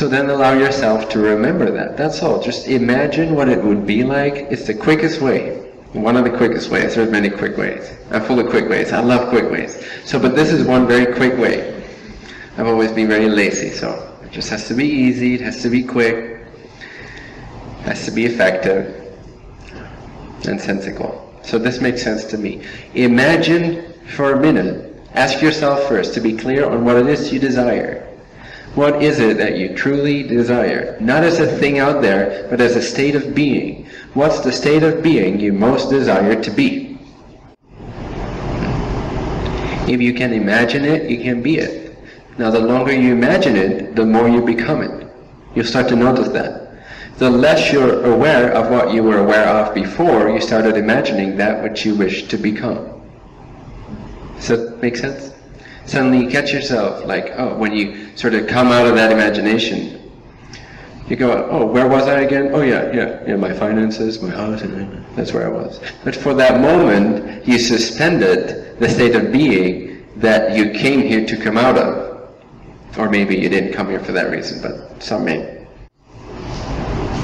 So then allow yourself to remember that. That's all. Just imagine what it would be like. It's the quickest way. One of the quickest ways. There's many quick ways. I'm full of quick ways. I love quick ways. So, but this is one very quick way. I've always been very lazy, so it just has to be easy. It has to be quick. It has to be effective and sensical. So this makes sense to me. Imagine for a minute. Ask yourself first to be clear on what it is you desire. What is it that you truly desire? Not as a thing out there, but as a state of being. What's the state of being you most desire to be? If you can imagine it, you can be it. Now the longer you imagine it, the more you become it. You'll start to notice that. The less you're aware of what you were aware of before, you started imagining that which you wish to become. Does that make sense? Suddenly you catch yourself like, oh, when you sort of come out of that imagination, you go, oh, where was I again? Oh yeah, my finances, my house, and that's where I was. But for that moment, you suspended the state of being that you came here to come out of. Or maybe you didn't come here for that reason, but some may.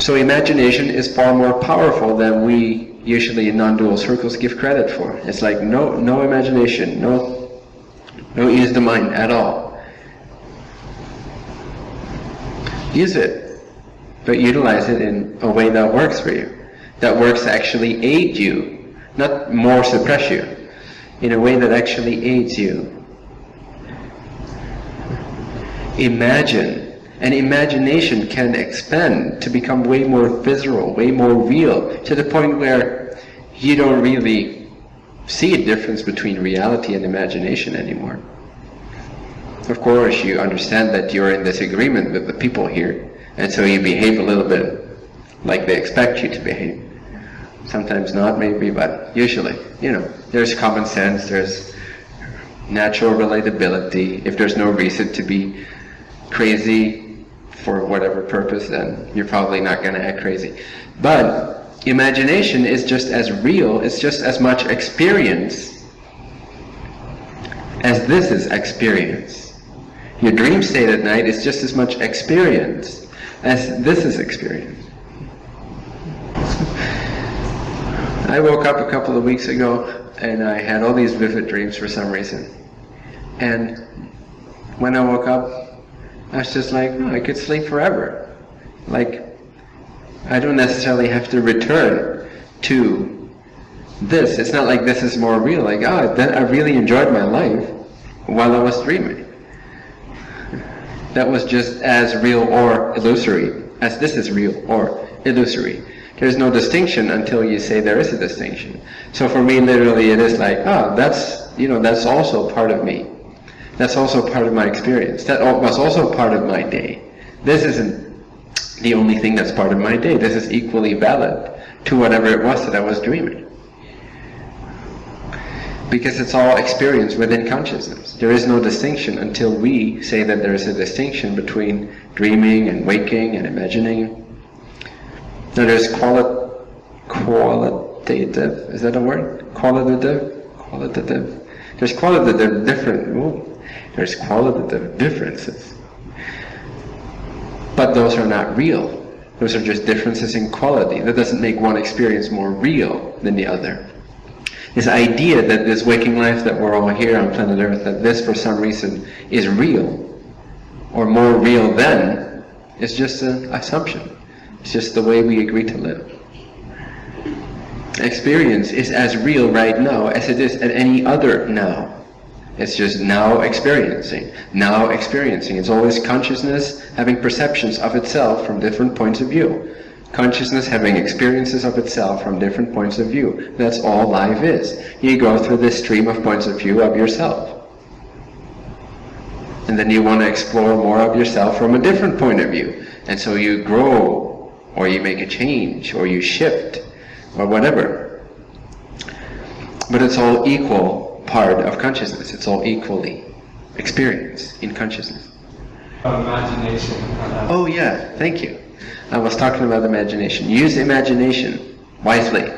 So imagination is far more powerful than we usually in non-dual circles give credit for. It's like no imagination, no use the mind at all. Use it, but utilize it in a way that works for you. That works to actually aid you, not more suppress you. In a way that actually aids you. Imagine. And imagination can expand to become way more visceral, way more real, to the point where you don't really see a difference between reality and imagination anymore. Of course, you understand that you're in disagreement with the people here, and so you behave a little bit like they expect you to behave. Sometimes not, maybe, but usually, there's common sense, there's natural relatability. If there's no reason to be crazy for whatever purpose, then you're probably not going to act crazy. But imagination is just as real, it's just as much experience as this is experience. Your dream state at night is just as much experience as this is experience. I woke up a couple of weeks ago and I had all these vivid dreams for some reason. And when I woke up, I was just like, oh, I could sleep forever. Like, I don't necessarily have to return to this. It's not like this is more real. Like, oh, I really enjoyed my life while I was dreaming. That was just as real or illusory as this is real or illusory. There's no distinction until you say there is a distinction. So for me, literally, it is like, oh, that's also part of me. That's also part of my experience. That was also part of my day. This isn't the only thing that's part of my day. This is equally valid to whatever it was that I was dreaming. Because it's all experience within consciousness. There is no distinction until we say that there is a distinction between dreaming and waking and imagining. Now there's qualitative, is that a word? Qualitative. There's qualitative there's qualitative differences. But those are not real. Those are just differences in quality. That doesn't make one experience more real than the other. This idea that this waking life that we're all here on planet Earth, that this for some reason is real, or more real than, is just an assumption. It's just the way we agree to live. Experience is as real right now as it is at any other now. It's just now experiencing. Now experiencing. It's always consciousness having perceptions of itself from different points of view. Consciousness having experiences of itself from different points of view. That's all life is. You go through this stream of points of view of yourself. And then you want to explore more of yourself from a different point of view. And so you grow, or you make a change, or you shift, or whatever. But it's all equal part of consciousness. It's all equally experience in consciousness. Imagination. Oh yeah, thank you. I was talking about imagination. Use imagination wisely.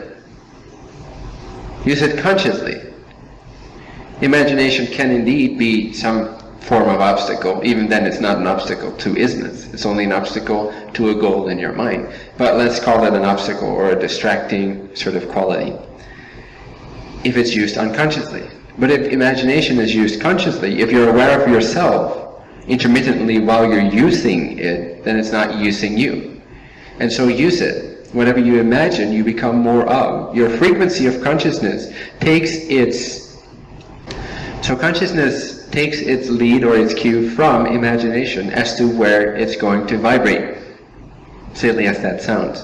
Use it consciously. Imagination can indeed be some form of obstacle. Even then, it's not an obstacle to isness. It's only an obstacle to a goal in your mind. But let's call it an obstacle or a distracting sort of quality if it's used unconsciously. But if imagination is used consciously, if you're aware of yourself intermittently while you're using it, then it's not using you. And so use it. Whatever you imagine, you become more of. Your frequency of consciousness takes its... So consciousness takes its lead or its cue from imagination as to where it's going to vibrate. Silly as that sounds.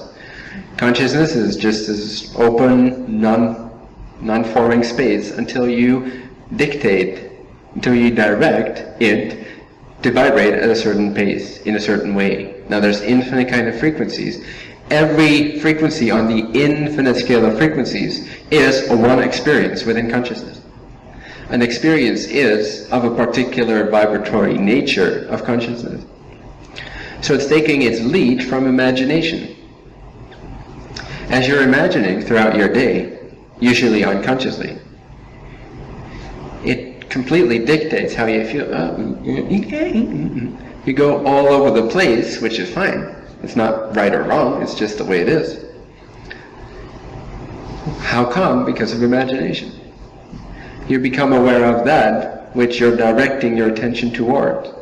Consciousness is just this open, non-forming space until you dictate, until you direct it to vibrate at a certain pace, in a certain way. Now there's infinite kind of frequencies. Every frequency on the infinite scale of frequencies is one experience within consciousness. An experience is of a particular vibratory nature of consciousness. So it's taking its lead from imagination. As you're imagining throughout your day, usually unconsciously, it completely dictates how you feel. You go all over the place, which is fine. It's not right or wrong, it's just the way it is. How come? Because of imagination. You become aware of that which you're directing your attention toward.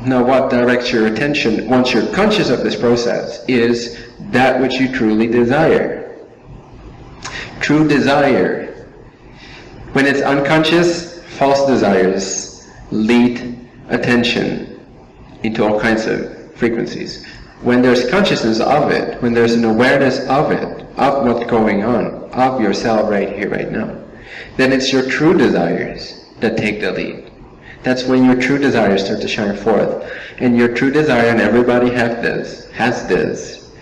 Now what directs your attention, once you're conscious of this process, is that which you truly desire. True desire. When it's unconscious, false desires lead attention into all kinds of frequencies. When there's consciousness of it, when there's an awareness of it, of what's going on, of yourself right here, right now, then it's your true desires that take the lead. That's when your true desires start to shine forth. And your true desire, and everybody has this.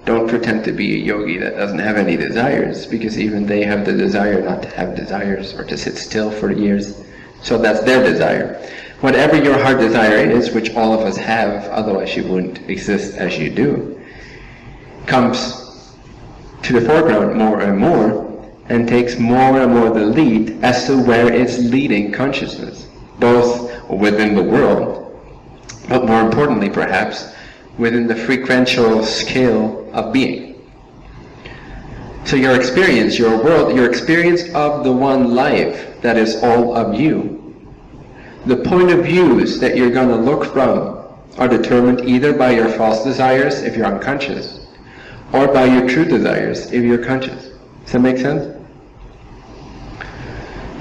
Don't pretend to be a yogi that doesn't have any desires, because even they have the desire not to have desires or to sit still for years. So that's their desire. Whatever your heart desire is, which all of us have, otherwise you wouldn't exist as you do, comes to the foreground more and more, and takes more and more the lead as to where it's leading consciousness, both within the world, but more importantly perhaps, within the frequential scale of being. So your experience, your world, your experience of the one life that is all of you, the point of views that you're going to look from are determined either by your false desires if you're unconscious, or by your true desires if you're conscious. Does that make sense?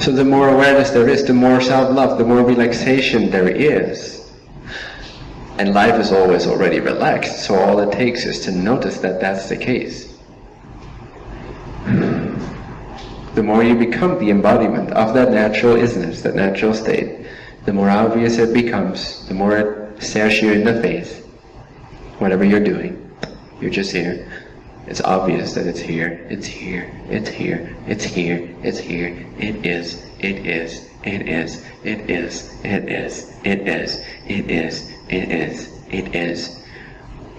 So the more awareness there is, the more self-love, the more relaxation there is. And life is always already relaxed, so all it takes is to notice that that's the case. The more you become the embodiment of that natural isness, that natural state, the more obvious it becomes, the more it stares you in the face. Whatever you're doing, you're just here. It's obvious that it's here, it's here, it's here, it's here, it's here, it is, it is, it is, it is, it is, it is, it is, it is, it is.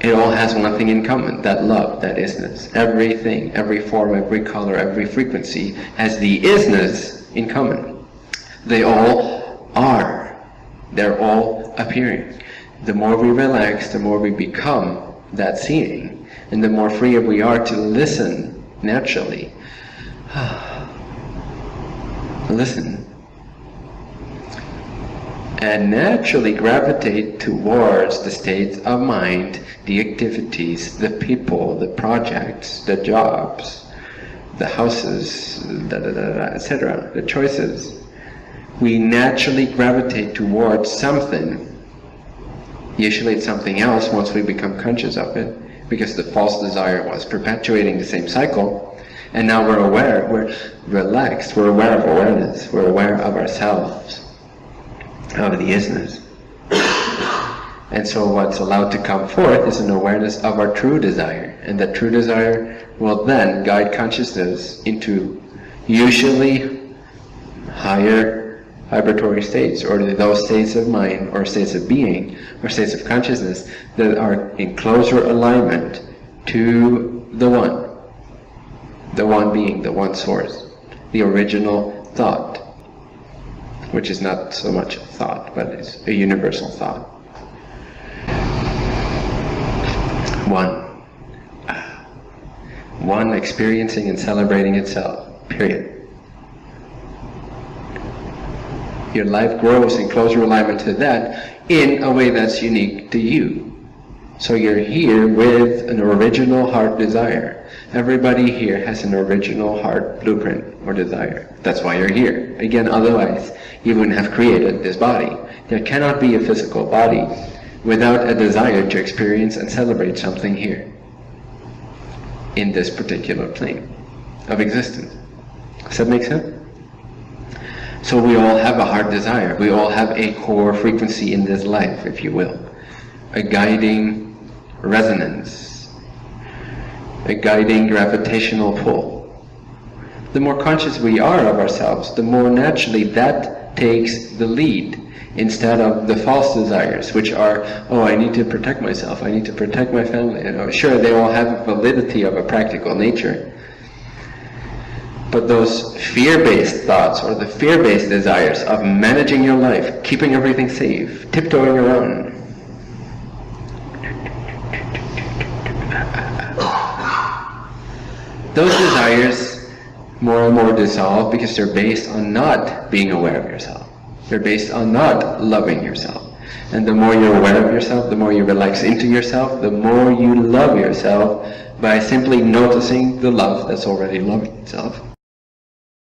It all has one thing in common, that love, that isness. Everything, every form, every color, every frequency has the isness in common. They all are. They're all appearing. The more we relax, the more we become that seeing. And the more free we are to listen naturally. Listen. And naturally gravitate towards the states of mind, the activities, the people, the projects, the jobs, the houses, etc., the choices. We naturally gravitate towards something. Usually it's something else once we become conscious of it, because the false desire was perpetuating the same cycle, and now we're aware, we're relaxed, we're aware of awareness, we're aware of ourselves, of the isness. And so what's allowed to come forth is an awareness of our true desire, and that true desire will then guide consciousness into usually higher vibratory states, or those states of mind, or states of being, or states of consciousness that are in closer alignment to the one being, the one source, the original thought which is not so much a thought, but it's a universal thought. One experiencing and celebrating itself, period. Your life grows in closer alignment to that in a way that's unique to you. So you're here with an original heart desire. Everybody here has an original heart blueprint or desire. That's why you're here. Again, otherwise you wouldn't have created this body. There cannot be a physical body without a desire to experience and celebrate something here in this particular plane of existence. Does that make sense? So we all have a heart desire. We all have a core frequency in this life, if you will. A guiding resonance, a guiding gravitational pull. The more conscious we are of ourselves, the more naturally that takes the lead, instead of the false desires, which are, oh, I need to protect myself, I need to protect my family. Sure, they all have a validity of a practical nature, but those fear-based thoughts or the fear-based desires of managing your life, keeping everything safe, tiptoeing around, those desires more and more dissolve because they're based on not being aware of yourself. They're based on not loving yourself. And the more you're aware of yourself, the more you relax into yourself, the more you love yourself by simply noticing the love that's already loving itself.